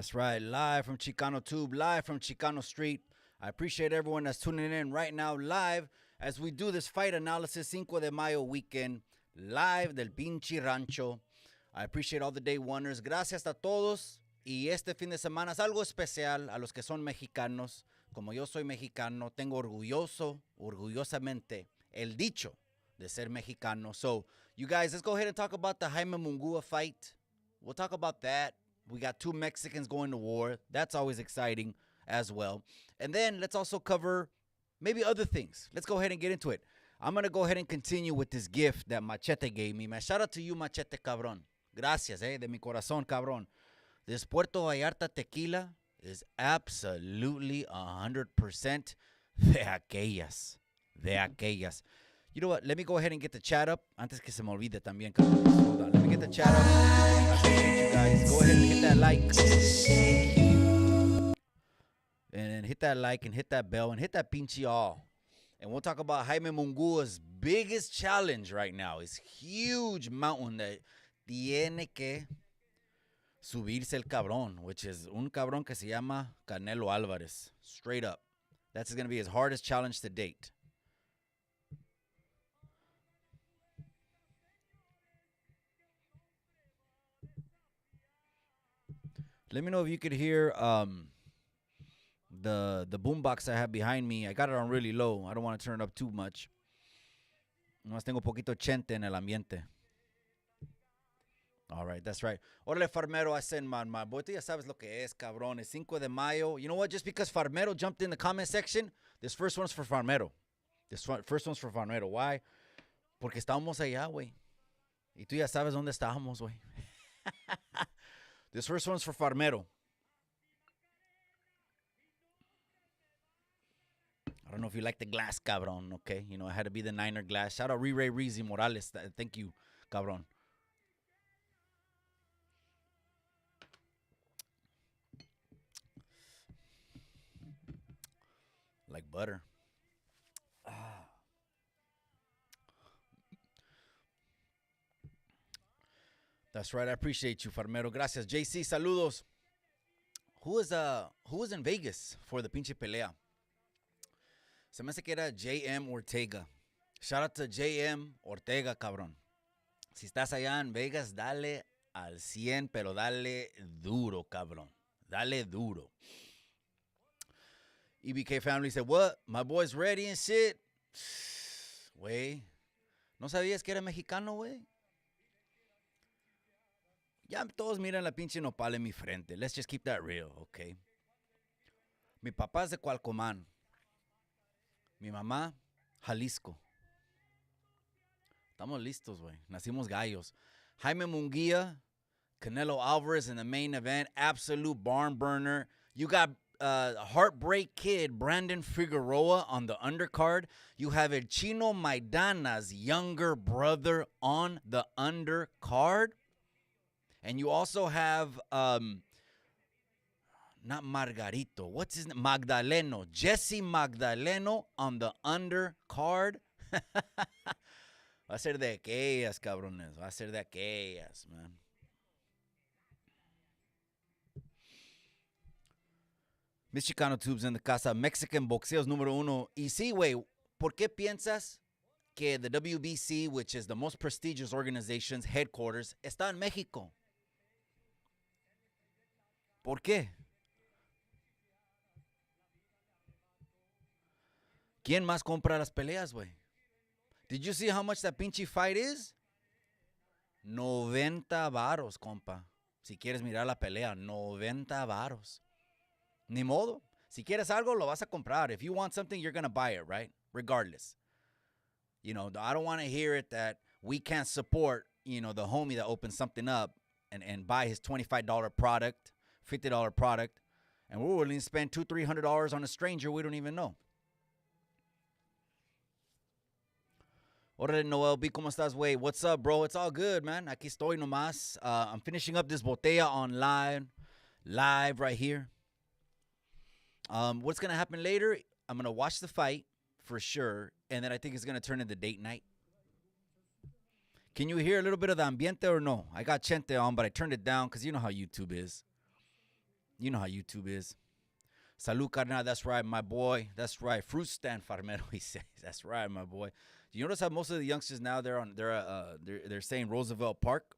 That's right. Live from Chicano Tube, live from Chicano Street. I appreciate everyone that's tuning in right now live as we do this fight analysis Cinco de Mayo weekend, live del pinche Rancho. I appreciate all the day oneers. Gracias a todos. Y este fin de semana es algo especial a los que son mexicanos. Como yo soy mexicano, tengo orgullosamente, el dicho de ser mexicano. So, you guys, let's go ahead and talk about the Jaime Mungua fight. We'll talk about that. We got two Mexicans going to war. That's always exciting as well. And then let's also cover maybe other things. Let's go ahead and get into it. I'm going to go ahead and continue with this gift that Machete gave me. Man, shout out to you, Machete, cabrón. Gracias, de mi corazón, cabrón. This Puerto Vallarta tequila is absolutely 100% de aquellas. De aquellas. You know what? Let me go ahead and get the chat up. Antes que se me olvide también, cabrón. Hold on. Let me get the chat up. I appreciate you guys. Go ahead and hit that like. And hit that like and hit that bell and hit that pinche all. And we'll talk about Jaime Mungua's biggest challenge right now. His huge mountain that tiene que subirse el cabrón, which is un cabrón que se llama Canelo Álvarez. Straight up. That's going to be his hardest challenge to date. Let me know if you could hear the boombox I have behind me. I got it on really low. I don't want to turn it up too much. Nomás tengo poquito chente en el ambiente. All right, that's right. Órale, Farmero, I said, man, my boy, tú ya sabes lo que es, cabrón. Es Cinco de Mayo. You know what? Just because Farmero jumped in the comment section, this first one's for Farmero. First one's for Farmero. Why? Porque estábamos allá, güey. Y tú ya sabes dónde estábamos, güey. This first one's for Farmero. I don't know if you like the glass, cabrón, okay? You know, it had to be the Niner glass. Shout out Ray Reezy Morales. Thank you, cabrón. Like butter. That's right. I appreciate you, Farmero. Gracias. JC, saludos. Who was in Vegas for the pinche pelea? Se me hace que era JM Ortega. Shout out to JM Ortega, cabrón. Si estás allá en Vegas, dale al 100, pero dale duro, cabrón. Dale duro. EBK family said, what? My boy's ready and shit. Güey. ¿No sabías que era mexicano, güey? Ya todos miran la pinche nopal en mi frente. Let's just keep that real, okay? Mi papá es de Cualcomán. Mi mamá, Jalisco. Estamos listos, güey. Nacimos gallos. Jaime Munguia, Canelo Alvarez in the main event. Absolute barn burner. You got Heartbreak Kid, Brandon Figueroa on the undercard. You have El Chino Maidana's younger brother on the undercard. And you also have, not Margarito, what's his name? Magdaleno. Jesse Magdaleno on the undercard. Va a ser de aquellas, cabrones. Va a ser de aquellas, man. Mexicano Tubes en la casa. Mexican Boxeos número uno. Y sí, güey, ¿por qué piensas que the WBC, which is the most prestigious organization's headquarters, está en México? ¿Por qué? ¿Quién más compra las peleas, güey? Did you see how much that pinche fight is? 90 varos, compa. Si quieres mirar la pelea, 90 varos. Ni modo. Si quieres algo, lo vas a comprar. If you want something, you're going to buy it, right? Regardless. You know, I don't want to hear it that we can't support, you know, the homie that opens something up and buy his $25 product, $50 product, and we're willing to spend $200-$300 on a stranger we don't even know. Órale, Noel B, ¿cómo estás, güey? What's up, bro? It's all good, man. Aquí estoy nomás. I'm finishing up this botella online, live right here. What's going to happen later, I'm going to watch the fight for sure, and then I think it's going to turn into date night. Can you hear a little bit of the ambiente or no? I got Chente on, but I turned it down because you know how YouTube is. You know how YouTube is. Salud, carnal. That's right, my boy. That's right. Fruit stand farmero, he says. That's right, my boy. Do you notice how most of the youngsters now they're saying Roosevelt Park?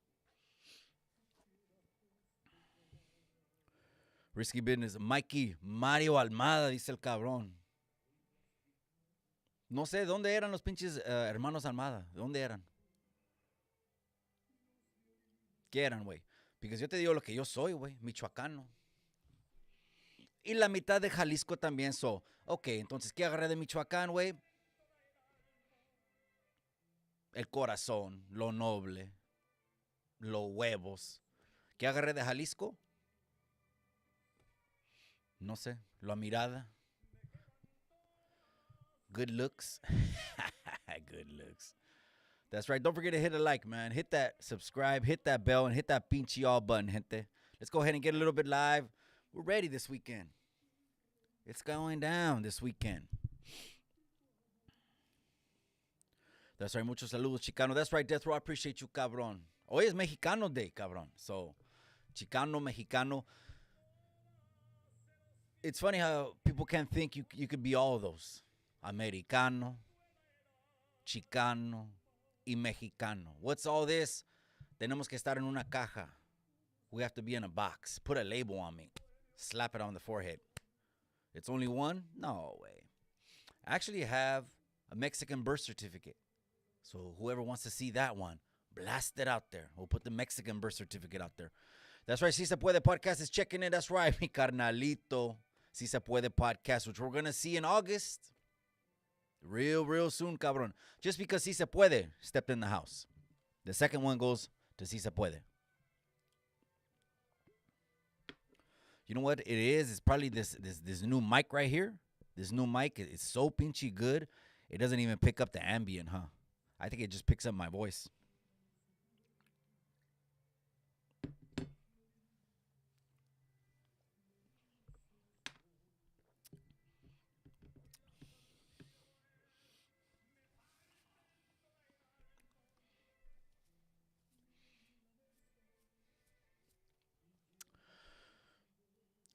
Risky business. Mikey, Mario Almada, dice el cabrón. No sé, ¿dónde eran los pinches hermanos Almada? ¿Dónde eran? ¿Qué eran, güey? Porque yo te digo lo que yo soy, güey. Michoacano. Y la mitad de Jalisco también. Ok, entonces, ¿qué agarré de Michoacán, güey? El corazón, lo noble, los huevos. ¿Qué agarré de Jalisco? No sé, la mirada. Good looks. Good looks. That's right. Don't forget to hit a like, man. Hit that subscribe, hit that bell, and hit that pinche all button, gente. Let's go ahead and get a little bit live. We're ready this weekend. It's going down this weekend. That's right. Muchos saludos, Chicano. That's right, Death Row. I appreciate you, cabrón. Hoy es Mexicano Day, cabrón. So, Chicano, Mexicano. It's funny how people can't think you could be all of those. Americano, Chicano, y Mexicano. What's all this? Tenemos que estar en una caja. We have to be in a box. Put a label on me. Slap it on the forehead. It's only one? No way. I actually have a Mexican birth certificate. So whoever wants to see that one, blast it out there. We'll put the Mexican birth certificate out there. That's right. Si Se Puede podcast is checking in. That's right. Mi carnalito. Si Se Puede podcast, which we're going to see in August. Real soon, cabrón. Just because Si Se Puede stepped in the house. The second one goes to Si Se Puede. You know what it is? It's probably this new mic right here. This new mic is so pinchy good, it doesn't even pick up the ambient, huh? I think it just picks up my voice.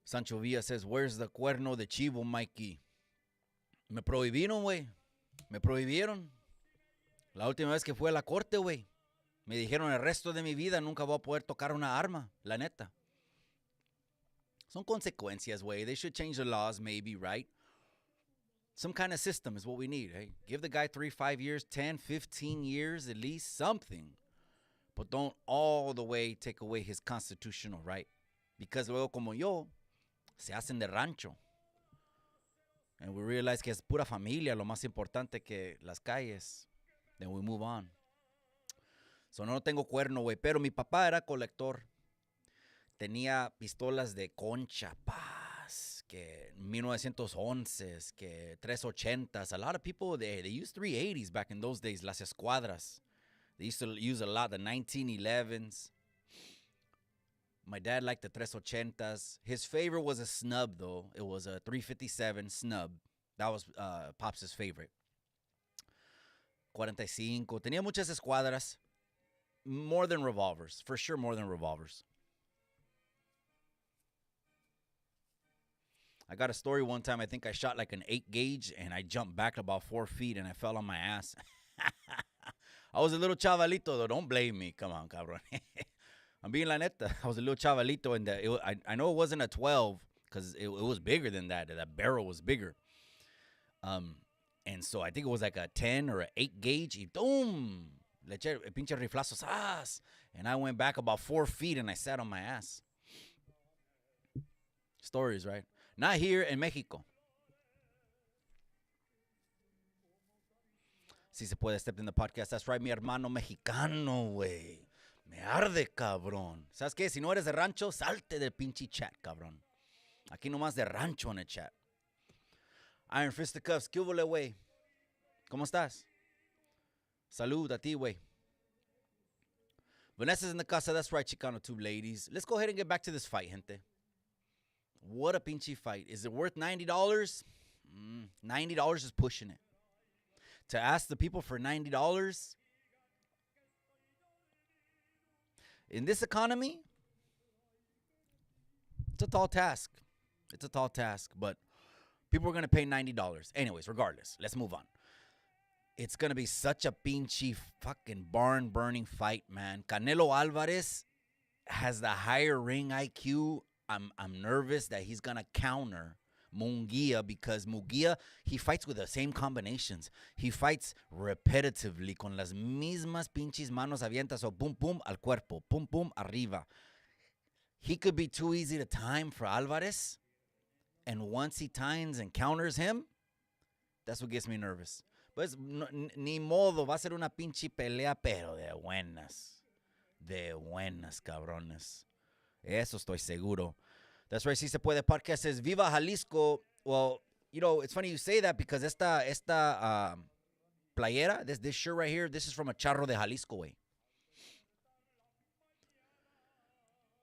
Sancho Villa says, where's the cuerno de chivo, Mikey? Me prohibieron, güey. Me prohibieron. La última vez que fui a la corte, güey. Me dijeron el resto de mi vida nunca voy a poder tocar una arma. La neta. Son consecuencias, güey. They should change the laws, maybe, right? Some kind of system is what we need, hey? Give the guy 3, 5 years, 10, 15 years, at least something. But don't all the way take away his constitutional right. Because luego como yo, se hacen de rancho. And we realize que es pura familia, lo más importante que las calles. Then we move on. So no tengo cuerno, güey. Pero mi papá era colector. Tenía pistolas de concha, paz, que 1911, que 380s. A lot of people, they used 380s back in those days, las escuadras. They used to use a lot, the 1911s. My dad liked the 380s. His favorite was a snub, though. It was a 357 snub. That was Pops' favorite. 45. Tenía muchas escuadras. More than revolvers. For sure, more than revolvers. I got a story one time. I think I shot like an 8 gauge, and I jumped back about 4 feet, and I fell on my ass. I was a little chavalito, though. Don't blame me. Come on, cabrón. I'm being la neta. I was a little chavalito, and I know it wasn't a 12 because it was bigger than that. That barrel was bigger. And so I think it was like a 10 or an 8 gauge. Y boom! Le eché el pinche riflazo. ¡Sas! And I went back about 4 feet, and I sat on my ass. Stories, right? Not here in Mexico. Si Se Puede step in the podcast. That's right, mi hermano mexicano, güey. Me arde, cabrón. ¿Sabes qué? Si no eres de rancho, salte del pinche chat, cabrón. Aquí nomás de rancho en el chat. Iron Fisticuffs, ¿qué hubo, güey? ¿Cómo estás? Salud a ti, güey. Vanessa's in the casa. That's right, Chicano Tube ladies. Let's go ahead and get back to this fight, gente. What a pinche fight. Is it worth $90? $90 is pushing it. To ask the people for $90 in this economy, It's a tall task. It's a tall task, but people are going to pay $90. Anyways, regardless, let's move on. It's going to be such a pinchy fucking barn-burning fight, man. Canelo Alvarez has the higher ring IQ. I'm nervous that he's going to counter Munguia because Munguia, he fights with the same combinations. He fights repetitively con las mismas pinches manos abiertas. So, pum, pum, al cuerpo. Pum, pum, arriba. He could be too easy to time for Alvarez. And once he times and counters him, that's what gets me nervous. Pues, ni modo, va a ser una pinche pelea, pero de buenas. De buenas, cabrones. Eso estoy seguro. That's right, Si Se Puede podcast says, Viva Jalisco. Well, you know, it's funny you say that because esta playera, this shirt right here, this is from a charro de Jalisco, way.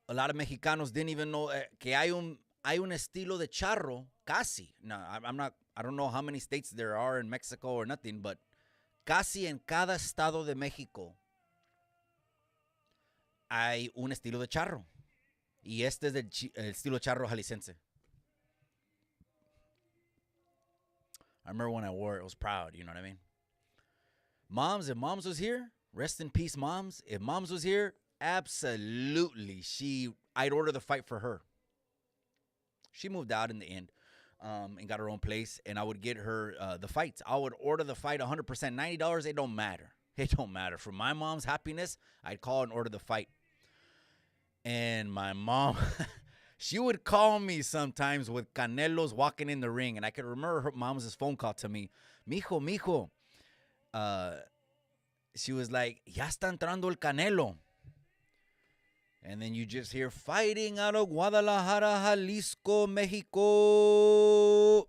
A lot of Mexicanos didn't even know que hay un estilo de charro, casi. No, I don't know how many states there are in Mexico or nothing, but casi en cada estado de México hay un estilo de charro. Y este es el estilo charro jalicense. I remember when I wore it, I was proud, you know what I mean? Moms, if Moms was here, rest in peace, Moms. If Moms was here, absolutely, I'd order the fight for her. She moved out in the end and got her own place, and I would get her the fights. I would order the fight 100%. $90, it don't matter. It don't matter. For my mom's happiness, I'd call and order the fight. And my mom, she would call me sometimes with Canelo's walking in the ring. And I could remember her mom's phone call to me. Mijo. She was like, ya está entrando el Canelo. And then you just hear fighting out of Guadalajara, Jalisco, Mexico.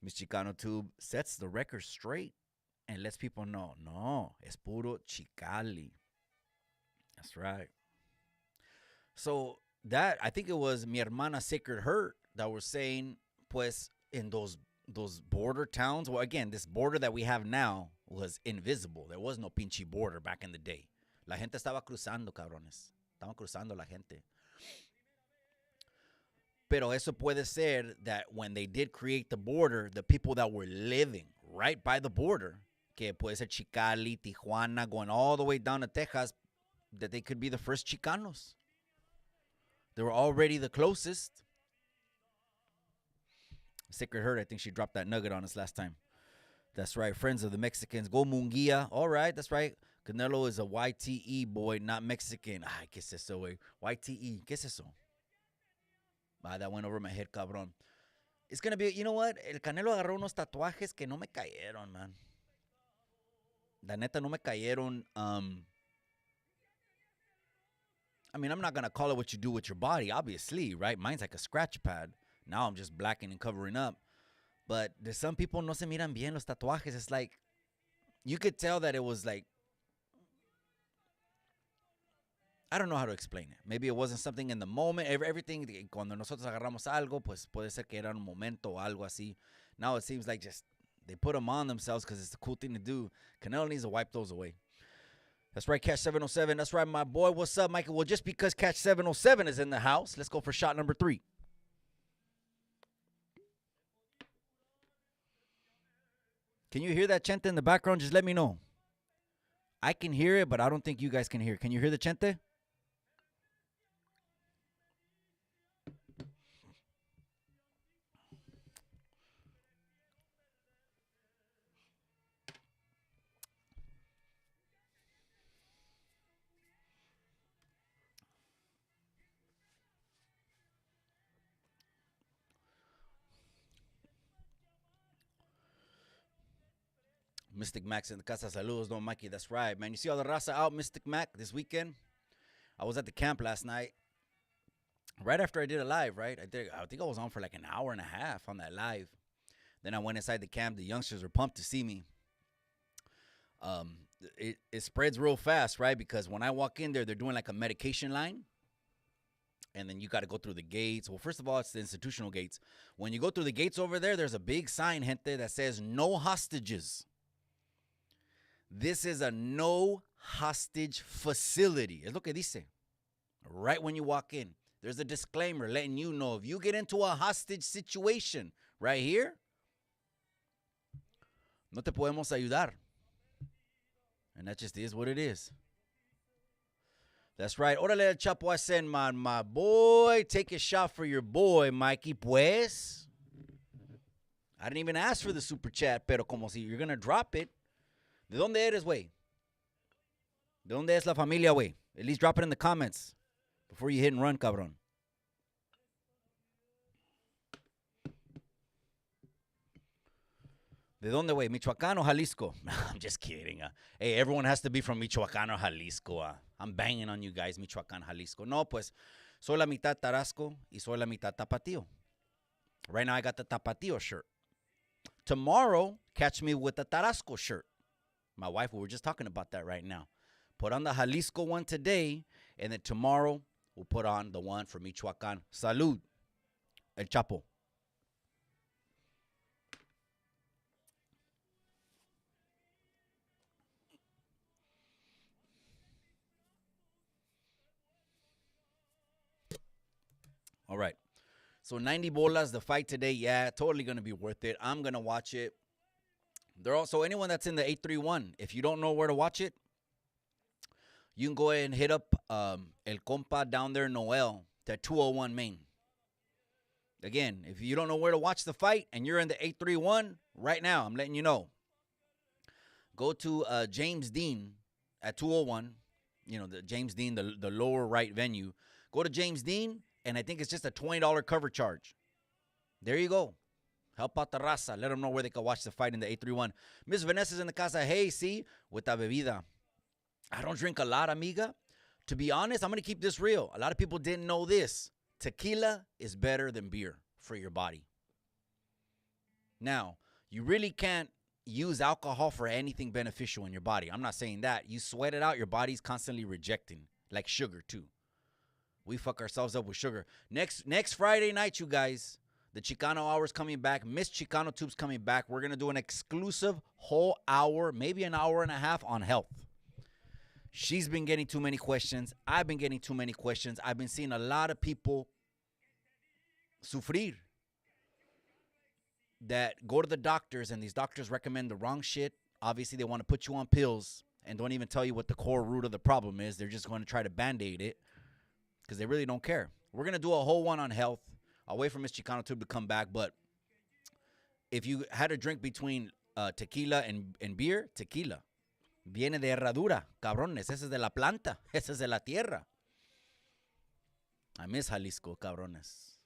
Mexicano Tube sets the record straight and lets people know, no, es puro Chicali. That's right. So that, I think it was mi hermana Sacred Hurt that was saying, pues, in those border towns, well, again, this border that we have now was invisible. There was no pinche border back in the day. La gente estaba cruzando, cabrones. Estaban cruzando la gente. Pero eso puede ser that when they did create the border, the people that were living right by the border, que puede ser Chicali, Tijuana, going all the way down to Texas, that they could be the first Chicanos. They were already the closest. Sacred Heart, I think she dropped that nugget on us last time. That's right, friends of the Mexicans. Go Munguia. All right, that's right. Canelo is a YTE boy, not Mexican. Ay, ¿qué es eso, güey? YTE, ¿qué es eso? Ah, that went over my head, cabrón. It's going to be, you know what? El Canelo agarró unos tatuajes que no me cayeron, man. La neta, no me cayeron. I mean, I'm not going to call it what you do with your body, obviously, right? Mine's like a scratch pad. Now I'm just blacking and covering up. But there's some people no se miran bien los tatuajes. It's like, you could tell that it was like, I don't know how to explain it. Maybe it wasn't something in the moment. Everything, cuando nosotros agarramos algo, pues puede ser que era un momento o algo así. Now it seems like just they put them on themselves because it's the cool thing to do. Canelo needs to wipe those away. That's right, Catch 707. That's right, my boy. What's up, Michael? Well, just because Catch 707 is in the house, let's go for shot number 3. Can you hear that chente in the background? Just let me know. I can hear it, but I don't think you guys can hear it. Can you hear the chente? Mystic Mac's in the casa. Saludos, Don Mikey. That's right, man. You see all the Raza out, Mystic Mac, this weekend? I was at the camp last night. Right after I did a live, right? I think I was on for like an hour and a half on that live. Then I went inside the camp. The youngsters were pumped to see me. It spreads real fast, right? Because when I walk in there, they're doing like a medication line. And then you got to go through the gates. Well, first of all, it's the institutional gates. When you go through the gates over there, there's a big sign, gente, that says no hostages. This is a no hostage facility. Es lo que dice. Right when you walk in. There's a disclaimer letting you know if you get into a hostage situation right here, no te podemos ayudar. And that just is what it is. That's right. Órale, El Chapo, I said, my boy, take a shot for your boy, Mikey, pues. I didn't even ask for the super chat, pero como si you're going to drop it. ¿De dónde eres, güey? ¿De dónde es la familia, güey? At least drop it in the comments before you hit and run, cabrón. ¿De dónde, güey? Michoacán o Jalisco? I'm just kidding. Hey, everyone has to be from Michoacán or Jalisco. I'm banging on you guys, Michoacán, Jalisco. No, pues, soy la mitad Tarasco y soy la mitad Tapatío. Right now, I got the Tapatío shirt. Tomorrow, catch me with the Tarasco shirt. My wife, we were just talking about that right now. Put on the Jalisco one today, and then tomorrow, we'll put on the one for Michoacán. Salud, El Chapo. All right. So 90 bolas, the fight today, yeah, totally going to be worth it. I'm going to watch it. They're also, anyone that's in the 831, if you don't know where to watch it, you can go ahead and hit up El Compa down there in Noel, that 201 Main. Again, if you don't know where to watch the fight and you're in the 831, right now, I'm letting you know. Go to James Dean at 201, you know, the James Dean, the lower right venue. Go to James Dean. And I think it's just a $20 cover charge. There you go. Help out the raza. Let them know where they can watch the fight in the 831. Miss Vanessa's in the casa. Hey, see, with la bebida. I don't drink a lot, amiga. To be honest, I'm going to keep this real. A lot of people didn't know this. Tequila is better than beer for your body. Now, you really can't use alcohol for anything beneficial in your body. I'm not saying that. You sweat it out, your body's constantly rejecting, like sugar too. We fuck ourselves up with sugar. Next Friday night, you guys, the Chicano Hour's coming back. Miss Chicano Tube's coming back. We're going to do an exclusive whole hour, maybe an hour and a half on health. She's been getting too many questions. I've been getting too many questions. I've been seeing a lot of people sufrir that go to the doctors, and these doctors recommend the wrong shit. Obviously, they want to put you on pills and don't even tell you what the core root of the problem is. They're just going to try to Band-Aid it. Because they really don't care. We're going to do a whole one on health. I'll wait for Miss Chicano Tube to come back. But if you had a drink between tequila and beer, tequila. Viene de herradura, cabrones. Ese es de la planta. Ese es de la tierra. I miss Jalisco, cabrones.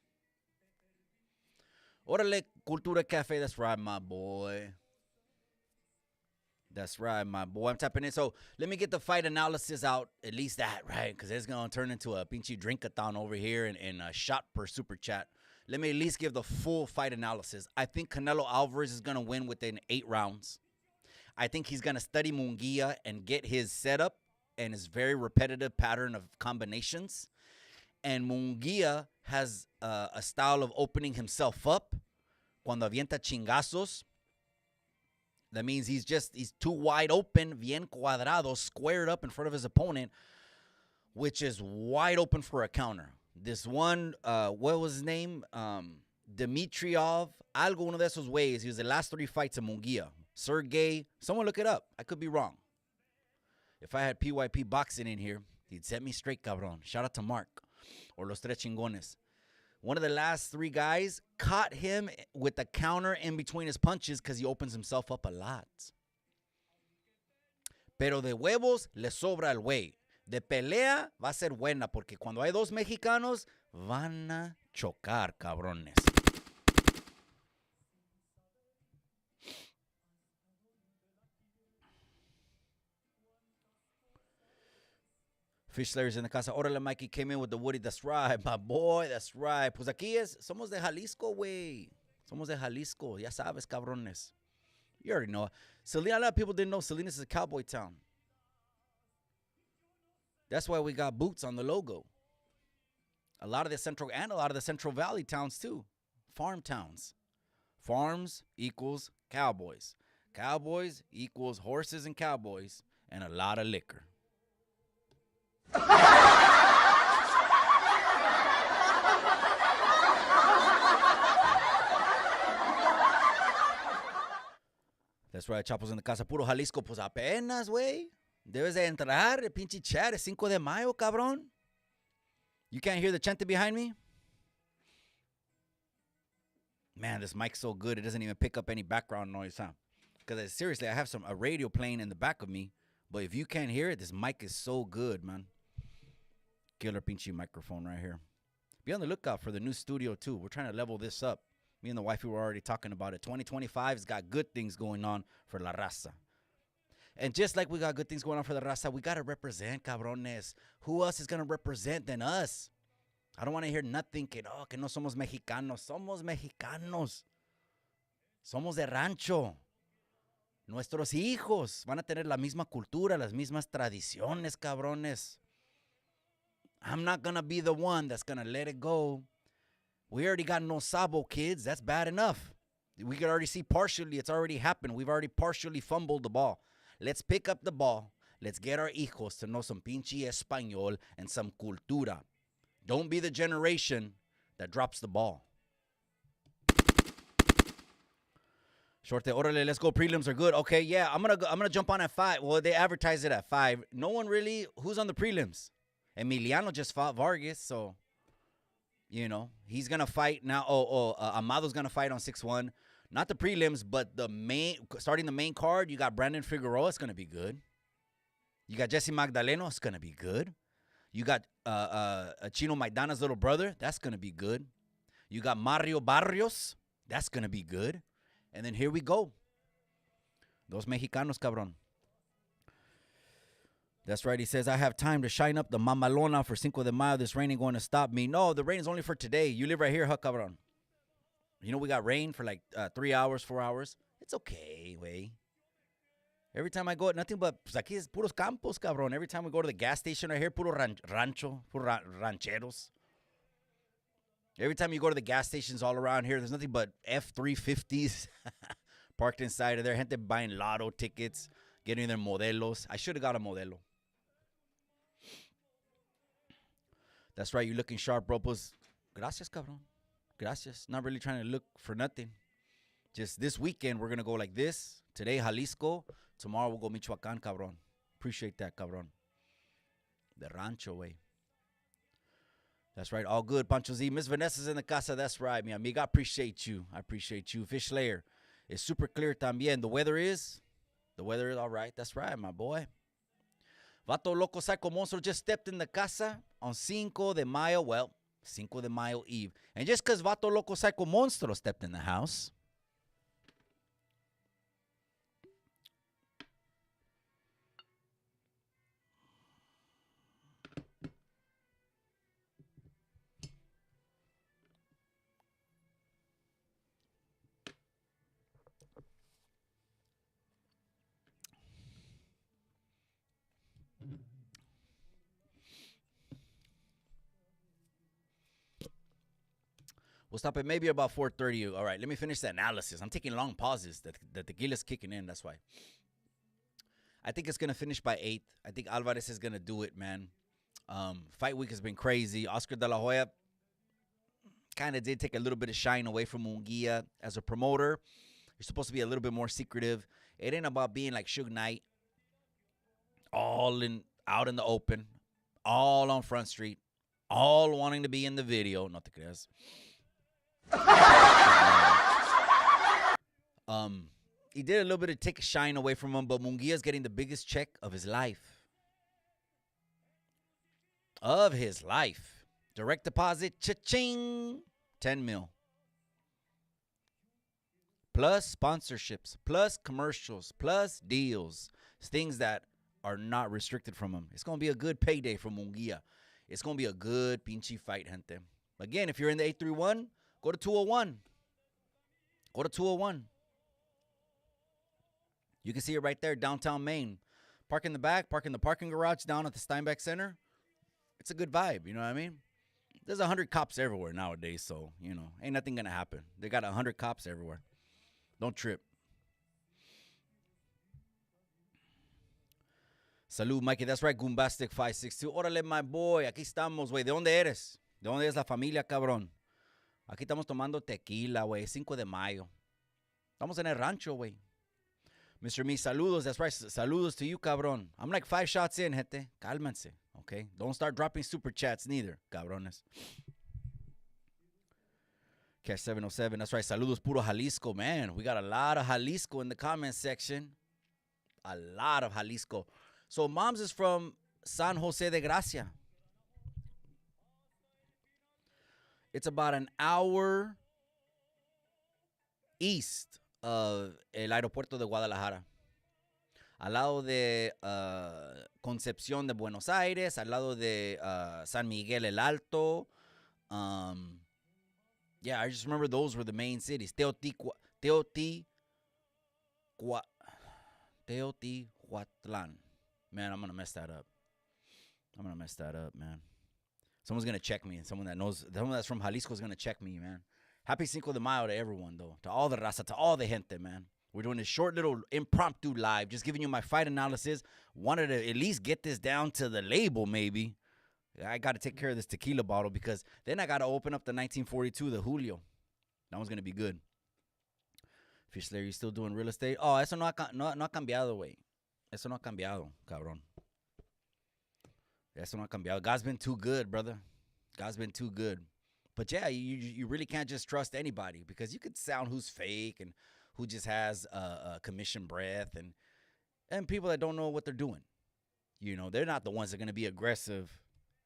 Órale, Cultura Cafe. That's right, my boy. That's right, my boy. I'm tapping in. So let me get the fight analysis out. At least that, right? Because it's going to turn into a pinchy drink-a-thon over here and a shot per super chat. Let me at least give the full fight analysis. I think Canelo Alvarez is going to win within 8 rounds. I think he's going to study Munguia and get his setup and his very repetitive pattern of combinations. And Munguia has a style of opening himself up. Cuando avienta chingazos. That means he's too wide open, bien cuadrado, squared up in front of his opponent, which is wide open for a counter. This one, what was his name? Dimitrov, algo uno de esos ways. He was the last 3 fights of Munguia. Sergey, someone look it up. I could be wrong. If I had PYP boxing in here, he'd set me straight, cabrón. Shout out to Mark or Los Tres Chingones. One of the last 3 guys caught him with a counter in between his punches because he opens himself up a lot. Pero de huevos le sobra el güey. De pelea va a ser buena porque cuando hay 2 mexicanos van a chocar, cabrones. Fish Slayers in the casa. Órale, Mikey came in with the Woody. That's right, my boy. That's right. Pues aquí somos de Jalisco, güey. Somos de Jalisco. Ya sabes, cabrones. You already know. Salinas, a lot of people didn't know Salinas is a cowboy town. That's why we got boots on the logo. A lot of the Central Valley towns, too. Farm towns. Farms equals cowboys. Cowboys equals horses and cowboys and a lot of liquor. That's right, Chapo's in the casa. Puro Jalisco, pues apenas, güey. Debes de entrar, el pinche chat. Es 5 de Mayo, cabrón. You can't hear the chante behind me? Man, this mic's so good, it doesn't even pick up any background noise, huh? Because seriously, I have a radio playing in the back of me. But if you can't hear it, this mic is so good, man. Killer pinche microphone right here. Be on the lookout for the new studio, too. We're trying to level this up. Me and the wifey were already talking about it. 2025's got good things going on for La Raza. And just like we got good things going on for La Raza, we got to represent, cabrones. Who else is going to represent than us? I don't want to hear nothing que no somos mexicanos. Somos mexicanos. Somos de rancho. Nuestros hijos van a tener la misma cultura, las mismas tradiciones, cabrones. I'm not going to be the one that's going to let it go. We already got no sabo kids. That's bad enough. We could already see partially. It's already happened. We've already partially fumbled the ball. Let's pick up the ball. Let's get our hijos to know some pinche español and some cultura. Don't be the generation that drops the ball. Shorte, orale, let's go. Prelims are good. Okay, yeah, I'm gonna jump on at 5. Well, they advertised it at 5. No one really. Who's on the prelims? Emiliano just fought Vargas, so you know he's gonna fight now. Amado's gonna fight on 6-1. Not the prelims, but starting the main card. You got Brandon Figueroa. It's gonna be good. You got Jesse Magdaleno. It's gonna be good. You got Chino Maidana's little brother. That's gonna be good. You got Mario Barrios. That's gonna be good. And then here we go. Dos Mexicanos, cabrón. That's right. He says, I have time to shine up the mamalona for Cinco de Mayo. This rain ain't going to stop me. No, the rain is only for today. You live right here, huh, cabrón? You know we got rain for like 3 hours, 4 hours. It's okay, way. Every time I go, nothing but, pues aquí es puros campos, cabrón. Every time we go to the gas station right here, puro rancho, puro rancheros. Every time you go to the gas stations all around here, there's nothing but F-350s parked inside of there. Gente buying lotto tickets, getting their modelos. I should have got a modelo. That's right. You're looking sharp, bro. Pues, gracias, cabrón. Gracias. Not really trying to look for nothing. Just this weekend, we're going to go like this. Today, Jalisco. Tomorrow, we'll go Michoacán, cabrón. Appreciate that, cabrón. The Rancho way. That's right. All good, Pancho Z. Miss Vanessa's in the casa. That's right, mi amiga. I appreciate you. I appreciate you. Fish Slayer. It's super clear también. The weather is all right. That's right, my boy. Vato Loco Psycho Monster just stepped in the casa on Cinco de Mayo. Well, Cinco de Mayo Eve. And just because Vato Loco Psycho Monstro stepped in the house, we'll stop at maybe about 4:30. All right, let me finish the analysis. I'm taking long pauses. The tequila's kicking in. That's why. I think it's going to finish by 8. I think Alvarez is going to do it, man. Fight week has been crazy. Oscar De La Hoya kind of did take a little bit of shine away from Munguia. As a promoter, you're supposed to be a little bit more secretive. It ain't about being like Suge Knight, out in the open, all on Front Street, all wanting to be in the video. No te creas. He did a little bit of take a shine away from him, but Munguia's getting the biggest check of his life. Direct deposit, cha-ching, 10 mil. Plus sponsorships, plus commercials, plus deals. Things that are not restricted from him. It's going to be a good payday for Munguia. It's going to be a good pinche fight, gente. Again, if you're in the 831, go to 201. Go to 201. You can see it right there, downtown Maine. Park in the back, park in the parking garage down at the Steinbeck Center. It's a good vibe, you know what I mean? There's 100 cops everywhere nowadays, so, you know, ain't nothing going to happen. They got 100 cops everywhere. Don't trip. Salud, Mikey. That's right, Goombastic 562. Órale, my boy. Aquí estamos, güey. ¿De dónde eres? ¿De dónde es la familia, cabrón? Aquí estamos tomando tequila, güey. 5 de Mayo. Estamos en el rancho, güey. Mr. Me, saludos. That's right. Saludos to you, cabron. I'm like 5 shots in, gente. Cálmense, okay? Don't start dropping super chats neither, cabrones. Cash 707. That's right. Saludos, puro Jalisco, man. We got a lot of Jalisco in the comment section. A lot of Jalisco. So mom's is from San Jose de Gracia. It's about an hour east of el aeropuerto de Guadalajara. Al lado de Concepción de Buenos Aires, al lado de San Miguel el Alto. Yeah, I just remember those were the main cities. Teotihuatlan. Man, I'm going to mess that up. Man. Someone's going to check me, and someone that's from Jalisco is going to check me, man. Happy Cinco de Mayo to everyone, though. To all the raza, to all the gente, man. We're doing a short little impromptu live, just giving you my fight analysis. Wanted to at least get this down to the label, maybe. I got to take care of this tequila bottle because then I got to open up the 1942, the Julio. That one's going to be good. Fish Slayer, you still doing real estate? Oh, eso no ha cambiado, güey. Eso no ha cambiado, cabrón. Eso no ha cambiado. God's been too good, brother. God's been too good. But yeah, you really can't just trust anybody because you could sound who's fake and who just has a commission breath and people that don't know what they're doing. You know, they're not the ones that are going to be aggressive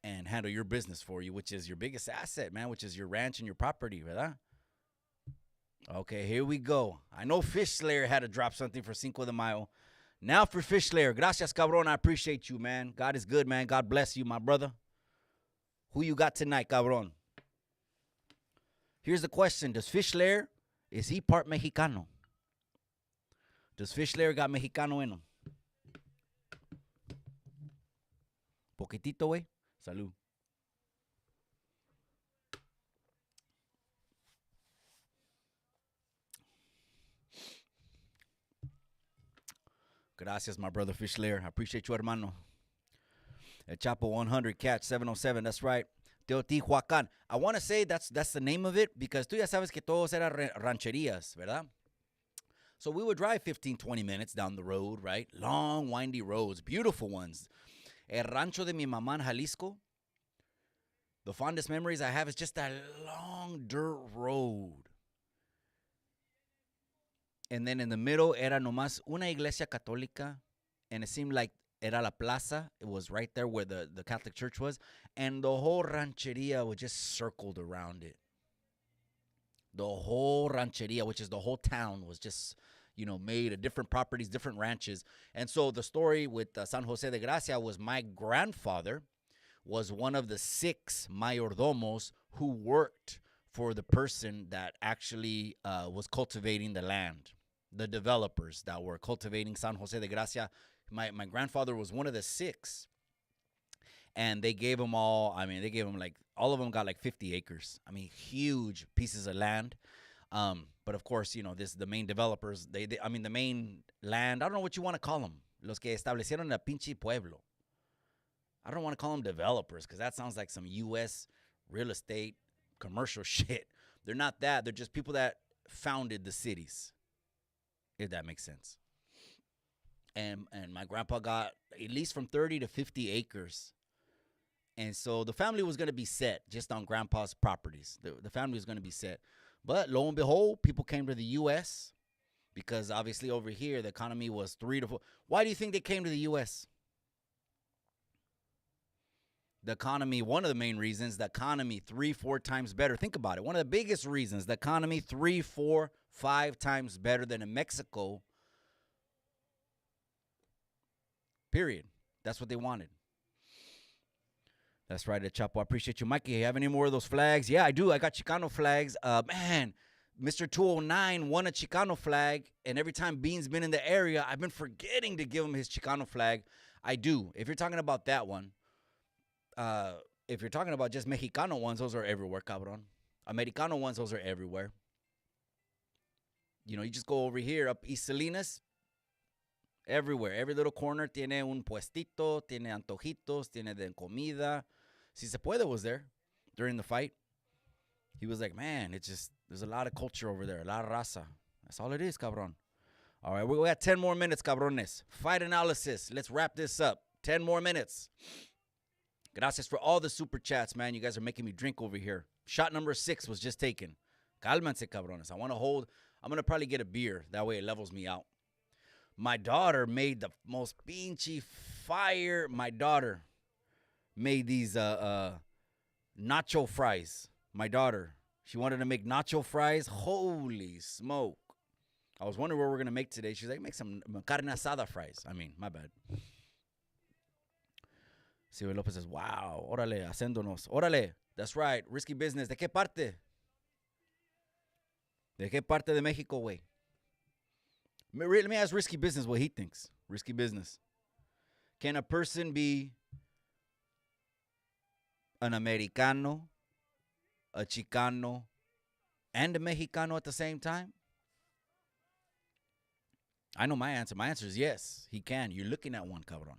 and handle your business for you, which is your biggest asset, man, which is your ranch and your property, ¿verdad? Okay, here we go. I know Fish Slayer had to drop something for Cinco de Mayo. Now for Fish Slayer. Gracias, cabrón. I appreciate you, man. God is good, man. God bless you, my brother. Who you got tonight, cabrón? Here's the question. Does Fish Slayer, is he part Mexicano? Does Fish Slayer got Mexicano in him? Poquitito, güey. Salud. Gracias, my brother Fish Slayer. I appreciate you, hermano. El Chapo 100, Catch 707. That's right. Teotihuacan. I want to say that's the name of it because tú ya sabes que todos eran rancherías, ¿verdad? So we would drive 15, 20 minutes down the road, right? Long, windy roads, beautiful ones. El Rancho de mi mamá en Jalisco. The fondest memories I have is just that long dirt road. And then in the middle era nomás una iglesia católica, and it seemed like era la plaza. It was right there where the Catholic Church was, and the whole rancheria was just circled around it. The whole rancheria, which is the whole town, was just, you know, made of different properties, different ranches. And so the story with San Jose de Gracia was my grandfather was one of the 6 mayordomos who worked for the person that actually was cultivating the land. The developers that were cultivating San Jose de Gracia. My grandfather was one of the 6. And they gave them all, like, all of them got like 50 acres. I mean, huge pieces of land. But of course, you know, the main developers, the main land, I don't know what you want to call them. Los que establecieron el pinche pueblo. I don't want to call them developers because that sounds like some U.S. real estate commercial shit. They're not that. They're just people that founded the cities, if that makes sense. And my grandpa got at least from 30 to 50 acres. And so the family was going to be set just on grandpa's properties. The family was going to be set. But lo and behold, people came to the U.S. because obviously over here the economy was 3 to 4. Why do you think they came to the U.S.? The economy, one of the main reasons, the economy 3-4 times better. Think about it. One of the biggest reasons, the economy 3-4-5 times better than in Mexico. Period. That's what they wanted. That's right, Chapo. I appreciate you. Mikey, you have any more of those flags? Yeah, I do. I got Chicano flags. Man, Mr. 209 won a Chicano flag, and every time Bean's been in the area, I've been forgetting to give him his Chicano flag. I do. If you're talking about that one, if you're talking about just Mexicano ones, those are everywhere, cabrón. Americano ones, those are everywhere. You know, you just go over here, up East Salinas, everywhere. Every little corner tiene un puestito, tiene antojitos, tiene de comida. Si Se Puede was there during the fight. He was like, man, it's just, there's a lot of culture over there, a lot of raza. That's all it is, cabrón. All right, we got 10 more minutes, cabrones. Fight analysis. Let's wrap this up. 10 more minutes. Gracias for all the super chats, man. You guys are making me drink over here. Shot number 6 was just taken. Cálmense, cabrones. I'm going to probably get a beer. That way it levels me out. My daughter made the most pinchy fire. My daughter made these nacho fries. My daughter. She wanted to make nacho fries. Holy smoke. I was wondering what we're going to make today. She's like, make some carne asada fries. I mean, my bad. Silvio Lopez says, wow, órale, haciéndonos. Órale, that's right, risky business. ¿De qué parte? ¿De qué parte de México, güey? Let me ask risky business what he thinks. Risky business. Can a person be an Americano, a Chicano, and a Mexicano at the same time? I know my answer. My answer is yes, he can. You're looking at one, cabron.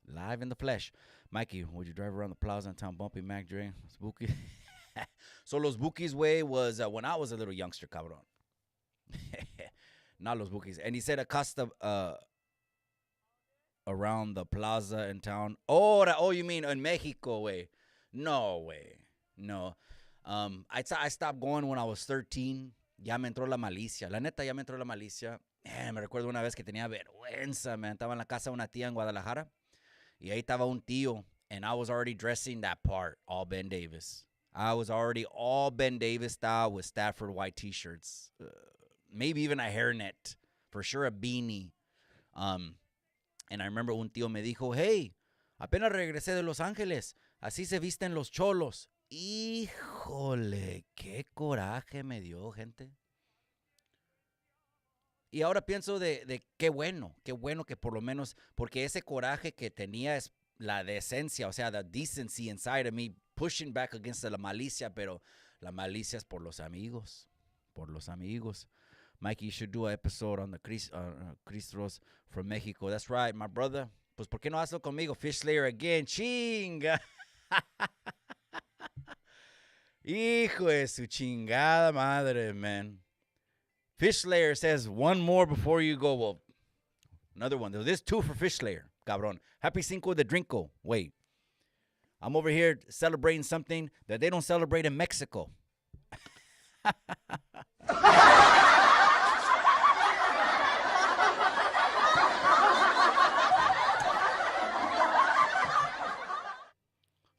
Live in the flesh. Mikey, would you drive around the plaza in town bumping Mac Dre? Spooky. So Los Bookies way was when I was a little youngster, cabron. Not Los Bookies. And he said Acosta around the plaza in town. Oh, you mean in Mexico way? No way. No. I stopped going when I was 13. Ya me entró la malicia. La neta, ya me entró la malicia. Me recuerdo una vez que tenía vergüenza, man. Estaba en la casa de una tía en Guadalajara. Y ahí estaba un tío. And I was already dressing that part, all Ben Davis. I was already all Ben Davis style with Stafford white t-shirts. Maybe even a hairnet. For sure a beanie. And I remember un tío me dijo, hey, apenas regresé de Los Ángeles. Así se visten los cholos. Híjole, qué coraje me dio, gente. Y ahora pienso de qué bueno que por lo menos, porque ese coraje que tenía es la decencia, o sea, the decency inside of me pushing back against la malicia, pero la malicia es por los amigos. Mikey, you should do an episode on the Cristros from Mexico. That's right, my brother. Pues, ¿por qué no hazlo conmigo? Fish Slayer again. Chinga. Hijo de su chingada madre, man. Fish Slayer says one more before you go. Well, another one. There's 2 for Fish Slayer, cabrón. Happy Cinco de Drinko. Wait. I'm over here celebrating something that they don't celebrate in Mexico.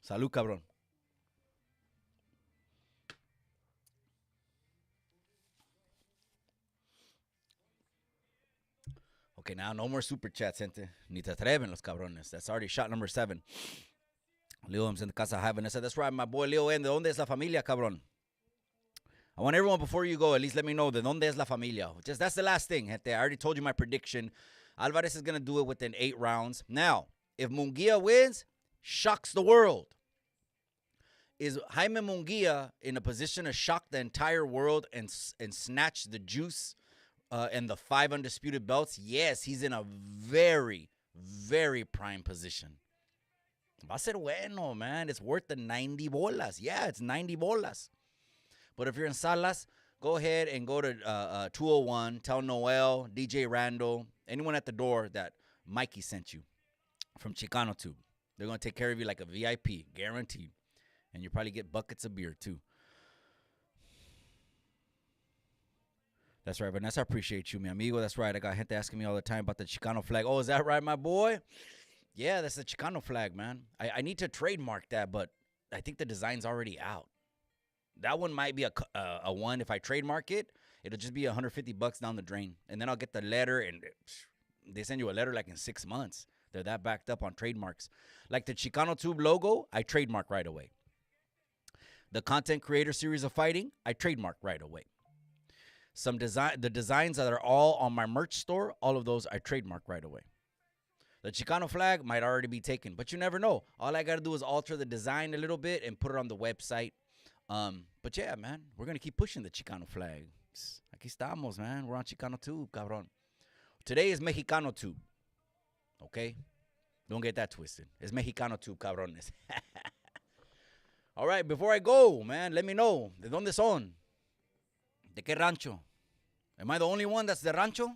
Salud, cabrón. Okay, now no more super chats, gente. Ni te atreven los cabrones. That's already shot number 7. Leo M's in the casa having. I said, that's right, my boy Leo. ¿De dónde es la familia, cabrón? I want everyone, before you go, at least let me know, ¿de dónde es la familia? Just that's the last thing, gente. I already told you my prediction. Alvarez is going to do it within 8 rounds. Now, if Munguia wins, shocks the world. Is Jaime Munguia in a position to shock the entire world and snatch the juice and the 5 undisputed belts? Yes, he's in a very, very prime position. Va a ser bueno, man. It's worth the 90 bolas. Yeah, it's 90 bolas. But if you're in Salas, go ahead and go to 201. Tell Noel, DJ Randall, anyone at the door that Mikey sent you from Chicano Tube. They're going to take care of you like a VIP, guaranteed. And you probably get buckets of beer, too. That's right, Vanessa. I appreciate you, mi amigo. That's right. I got gente asking me all the time about the Chicano flag. Oh, is that right, my boy? Yeah, that's the Chicano flag, man. I need to trademark that, but I think the design's already out. That one might be a one. If I trademark it, it'll just be $150 down the drain. And then I'll get the letter, and they send you a letter like in 6 months. They're that backed up on trademarks. Like the Chicano Tube logo, I trademark right away. The content creator series of fighting, I trademark right away. The designs that are all on my merch store, all of those I trademark right away. The Chicano flag might already be taken, but you never know. All I got to do is alter the design a little bit and put it on the website. But yeah, man, we're going to keep pushing the Chicano flag. Aquí estamos, man. We're on Chicano Tube, cabrón. Today is Mexicano Tube. Okay? Don't get that twisted. It's Mexicano Tube, cabrones. All right, before I go, man, let me know. ¿De dónde son? ¿De qué rancho? Am I the only one that's the Rancho?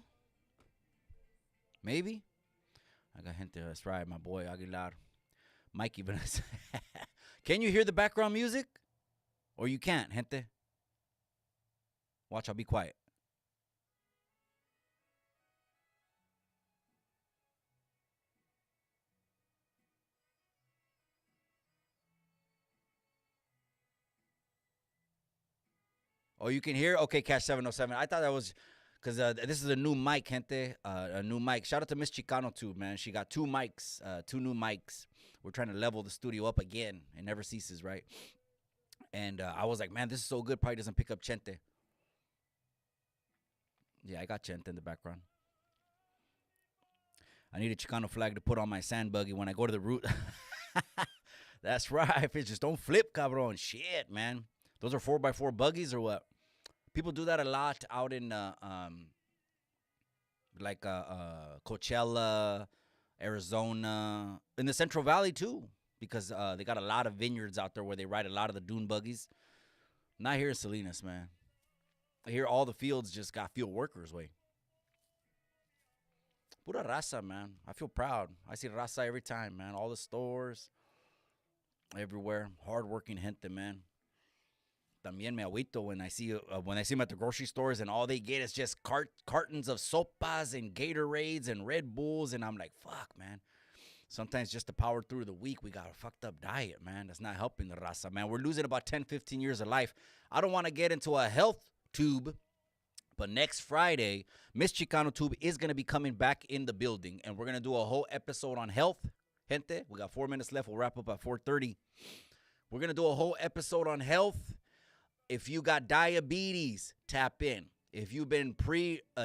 Maybe. I got gente. That's right, my boy Aguilar. Mikey Vanessa. Can you hear the background music? Or you can't, gente? Watch, I'll be quiet. Oh, you can hear? Okay, Cash 707. I thought that was because this is a new mic, gente. A new mic. Shout out to Miss Chicano, too, man. She got two mics, two new mics. We're trying to level the studio up again. It never ceases, right? And I was like, man, this is so good. Probably doesn't pick up Chente. Yeah, I got Chente in the background. I need a Chicano flag to put on my sand buggy when I go to the route. That's right. Fish, just don't flip, cabron. Shit, man. Those are 4x4 buggies or what? People do that a lot out in Coachella, Arizona, in the Central Valley too, because they got a lot of vineyards out there where they ride a lot of the dune buggies. Not here in Salinas, man. Here all the fields just got field workers, way. Pura Raza, man. I feel proud. I see Raza every time, man. All the stores, everywhere. Hardworking gente, man. También me agüito when I see them at the grocery stores and all they get is just cartons of sopas and Gatorades and Red Bulls, and I'm like, fuck, man. Sometimes just to power through the week, we got a fucked up diet, man. That's not helping the Raza, man. We're losing about 10, 15 years of life. I don't want to get into a health tube, but next Friday, Miss Chicano Tube is going to be coming back in the building, and we're going to do a whole episode on health, gente. We got 4 minutes left. We'll wrap up at 4:30. We're going to do a whole episode on health. If you got diabetes, tap in. If you've been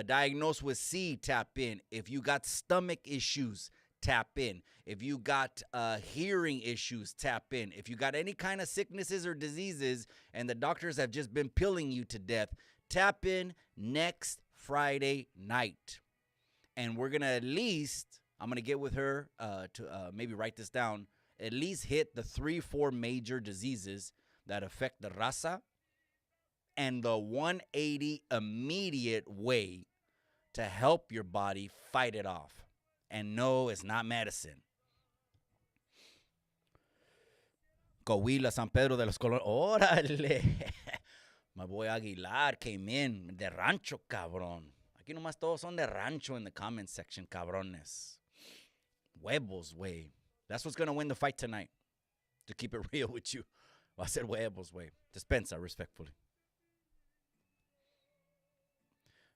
diagnosed with C, tap in. If you got stomach issues, tap in. If you got hearing issues, tap in. If you got any kind of sicknesses or diseases and the doctors have just been pilling you to death, tap in next Friday night. And we're going to at least, I'm going to get with her to maybe write this down, at least hit the 3-4 major diseases that affect the Raza and the 180 immediate way to help your body fight it off. And no, it's not medicine. Coahuila, San Pedro de los Colones. Órale. My boy Aguilar came in. De Rancho, cabrón. Aquí nomás todos son de Rancho in the comment section, cabrones. Huevos, way. That's what's going to win the fight tonight. To keep it real with you. I said huevos, way. Dispensa, respectfully.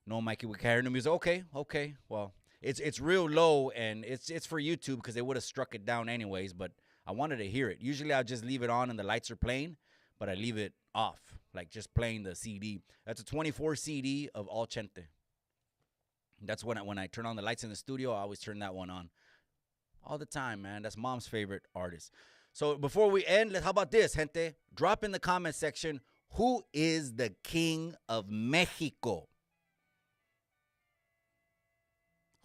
No, Mikey, we can't hear the music. Okay. Well, it's real low, and it's for YouTube because they would have struck it down anyways, but I wanted to hear it. Usually I'll just leave it on and the lights are playing, but I leave it off, like just playing the CD. That's a 24 CD of All Chente. That's when I turn on the lights in the studio, I always turn that one on. All the time, man. That's Mom's favorite artist. So before we end, how about this, gente? Drop in the comment section, who is the king of Mexico?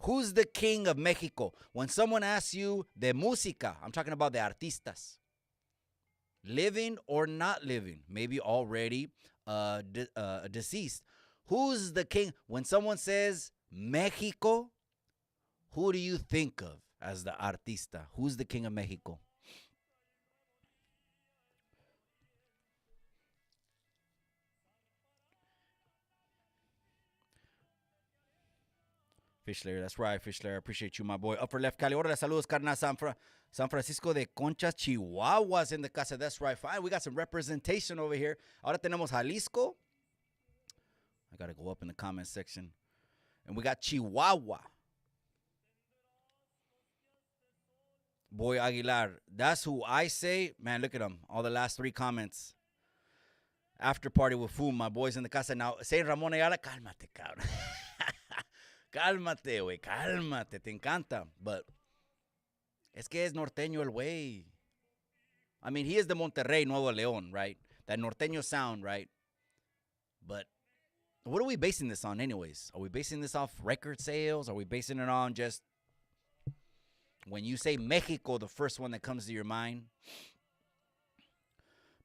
Who's the king of Mexico? When someone asks you de música, I'm talking about the artistas. Living or not living, maybe already deceased. Who's the king? When someone says Mexico, who do you think of as the artista? Who's the king of Mexico? Fishlayer, that's right, Fishlayer. I appreciate you, my boy. Upper left, Cali. Órale, saludos, carnal. San Francisco de Conchas, Chihuahuas in the casa. That's right. Fine. We got some representation over here. Ahora tenemos Jalisco. I got to go up in the comment section. And we got Chihuahua. Boy Aguilar. That's who I say. Man, look at them. All the last 3 comments. After party with Fu, my boys in the casa. Now, say Ramon Ayala, cálmate, cabrón. Cálmate, güey, cálmate, te encanta. But es que es norteño el güey. I mean, he is the Monterrey, Nuevo León, right? That norteño sound, right? But what are we basing this on anyways? Are we basing this off record sales? Are we basing it on just when you say Mexico, the first one that comes to your mind?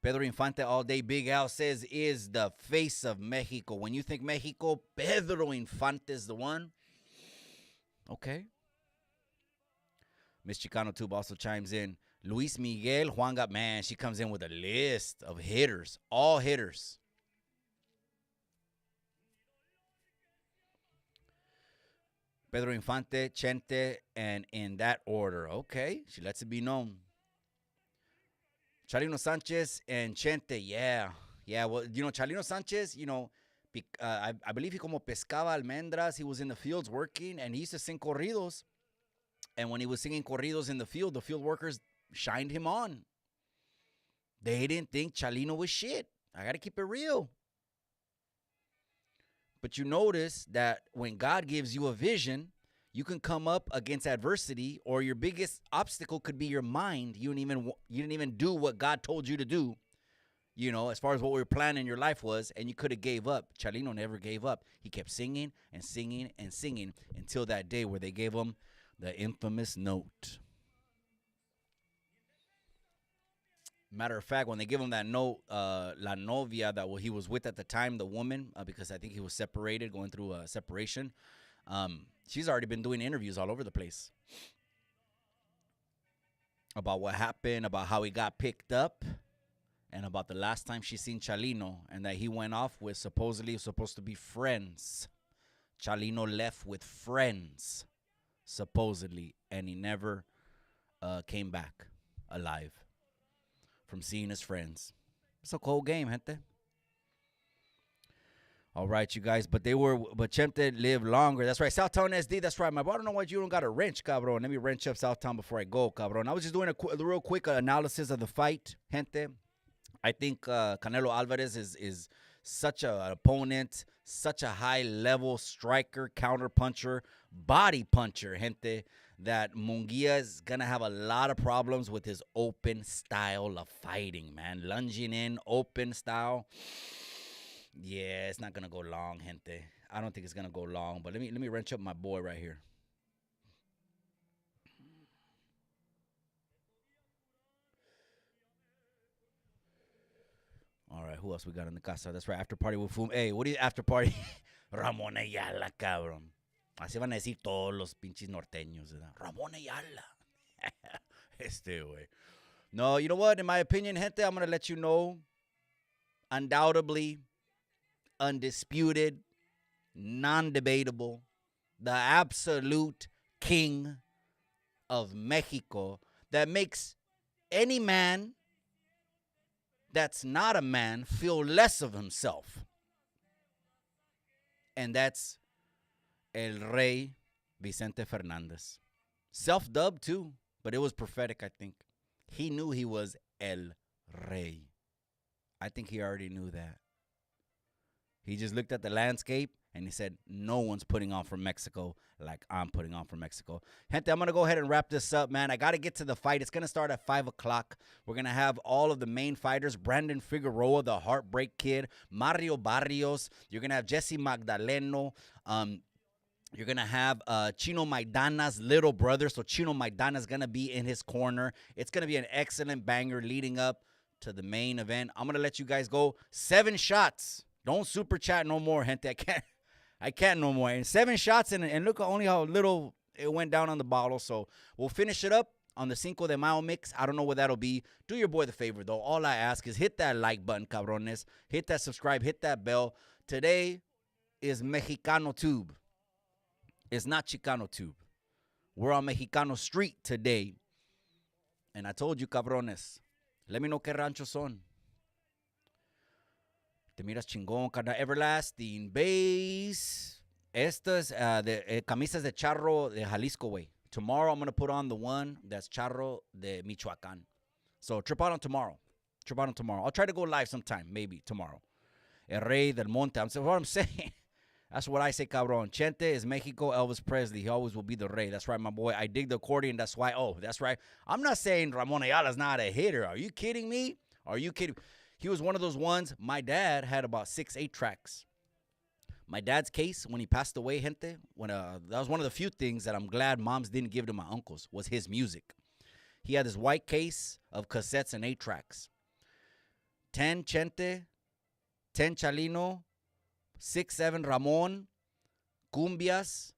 Pedro Infante all day, Big Al says, is the face of Mexico. When you think Mexico, Pedro Infante is the one. Okay. Miss Chicano Tube also chimes in. Luis Miguel, Juan got, man, she comes in with a list of hitters. All hitters. Pedro Infante, Chente, and in that order. Okay, she lets it be known. Chalino Sanchez and Chente, yeah. Yeah, well, Chalino Sanchez, I believe he como pescaba almendras. He was in the fields working, and he used to sing corridos. And when he was singing corridos in the field workers shined him on. They didn't think Chalino was shit. I got to keep it real. But you notice that when God gives you a vision, you can come up against adversity, or your biggest obstacle could be your mind. You didn't even do what God told you to do, as far as what your plan in your life was, and you could have gave up. Chalino never gave up. He kept singing and singing and singing until that day where they gave him the infamous note. Matter of fact, when they give him that note, La Novia that he was with at the time, the woman, because I think he was separated, going through a separation, she's already been doing interviews all over the place about what happened, about how he got picked up, and about the last time she seen Chalino, and that he went off with supposedly supposed to be friends. Chalino left with friends, supposedly, and he never came back alive from seeing his friends. It's a cold game, gente. All right, you guys, but Chente lived longer. That's right, Southtown SD, that's right. I don't know why you don't got a wrench, cabron. Let me wrench up Southtown before I go, cabron. I was just doing a real quick analysis of the fight, gente. I think Canelo Alvarez is such an opponent, such a high-level striker, counter-puncher, body puncher, gente, that Munguia is going to have a lot of problems with his open style of fighting, man. Lunging in, open style. Yeah, it's not going to go long, gente. I don't think it's going to go long, but let me wrench up my boy right here. All right, who else we got in the casa? That's right, after party with Fum. Hey, what do you after party? Ramón Ayala, cabrón. Así van a decir todos los pinches norteños, ¿verdad? Ramón Ayala. Güey. No, you know what? In my opinion, gente, I'm going to let you know, undoubtedly, undisputed, non-debatable, the absolute king of Mexico that makes any man that's not a man feel less of himself. And that's El Rey Vicente Fernandez. Self-dubbed too, but it was prophetic, I think. He knew he was El Rey. I think he already knew that. He just looked at the landscape and he said, no one's putting on for Mexico like I'm putting on for Mexico. Gente, I'm going to go ahead and wrap this up, man. I got to get to the fight. It's going to start at 5 o'clock. We're going to have all of the main fighters. Brandon Figueroa, the Heartbreak Kid. Mario Barrios. You're going to have Jesse Magdaleno. You're going to have Chino Maidana's little brother. So Chino Maidana's going to be in his corner. It's going to be an excellent banger leading up to the main event. I'm going to let you guys go. 7 shots. Don't super chat no more, gente. I can't no more. And 7 shots, and look only how little it went down on the bottle. So we'll finish it up on the Cinco de Mayo mix. I don't know what that'll be. Do your boy the favor, though. All I ask is hit that like button, cabrones. Hit that subscribe. Hit that bell. Today is Mexicano Tube. It's not Chicano Tube. We're on Mexicano Street today. And I told you, cabrones, let me know qué rancho son. Te miras chingón, carnal. Everlasting Base. Estas, camisas de charro de Jalisco, way. Tomorrow, I'm going to put on the one that's charro de Michoacán. So, trip out on tomorrow. I'll try to go live sometime, maybe tomorrow. El Rey del Monte. What I'm saying. That's what I say, cabrón. Chente is Mexico, Elvis Presley. He always will be the Rey. That's right, my boy. I dig the accordion. That's why. Oh, that's right. I'm not saying Ramon Ayala's not a hitter. Are you kidding me? He was one of those ones. My dad had about 6, 8 tracks. My dad's case, when he passed away, gente, that was one of the few things that I'm glad moms didn't give to my uncles, was his music. He had this white case of cassettes and 8 tracks. 10 Chente, 10 Chalino, 6, 7 Ramon, Cumbias,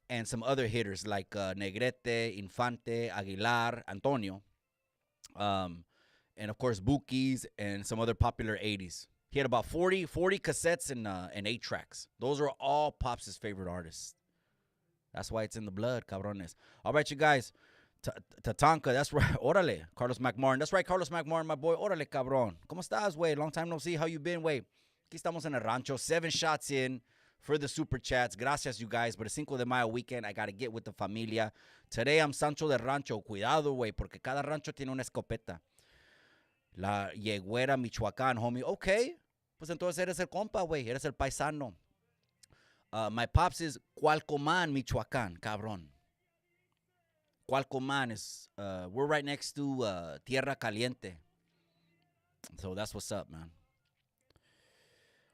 and some other hitters like Negrete, Infante, Aguilar, Antonio, and of course Bookies and some other popular 80s. He had about 40 cassettes and 8 tracks. Those are all Pops' favorite artists. That's why it's in the blood, cabrones. All right, you guys. Tatanka, that's right. Órale, Carlos McMartin. That's right, Carlos McMartin, my boy. Órale, cabrón. ¿Cómo estás, güey? Long time no see. How you been, güey? Aquí estamos en el Rancho. 7 shots in for the super chats. Gracias, you guys. But the Cinco de Mayo weekend, I got to get with the familia. Today, I'm Sancho de Rancho. Cuidado, güey, porque cada rancho tiene una escopeta. La Yegüera, Michoacán, homie. Okay. Pues entonces eres el compa, güey. Eres el paisano. My pops is Cualcomán, Michoacán, cabrón. Cualcomán is, we're right next to Tierra Caliente. So that's what's up, man.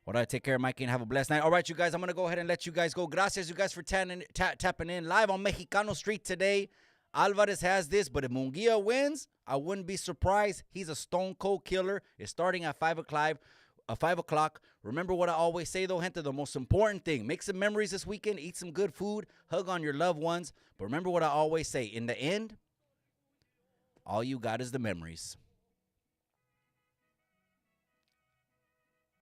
All right, take care, Mikey, and have a blessed night. All right, you guys, I'm going to go ahead and let you guys go. Gracias, you guys, for tapping in. Live on Mexicano Street today. Alvarez has this, but if Munguia wins, I wouldn't be surprised. He's a stone cold killer. It's starting at 5 o'clock. Remember what I always say, though, gente, the most important thing, make some memories this weekend, eat some good food, hug on your loved ones. But remember what I always say, in the end, all you got is the memories.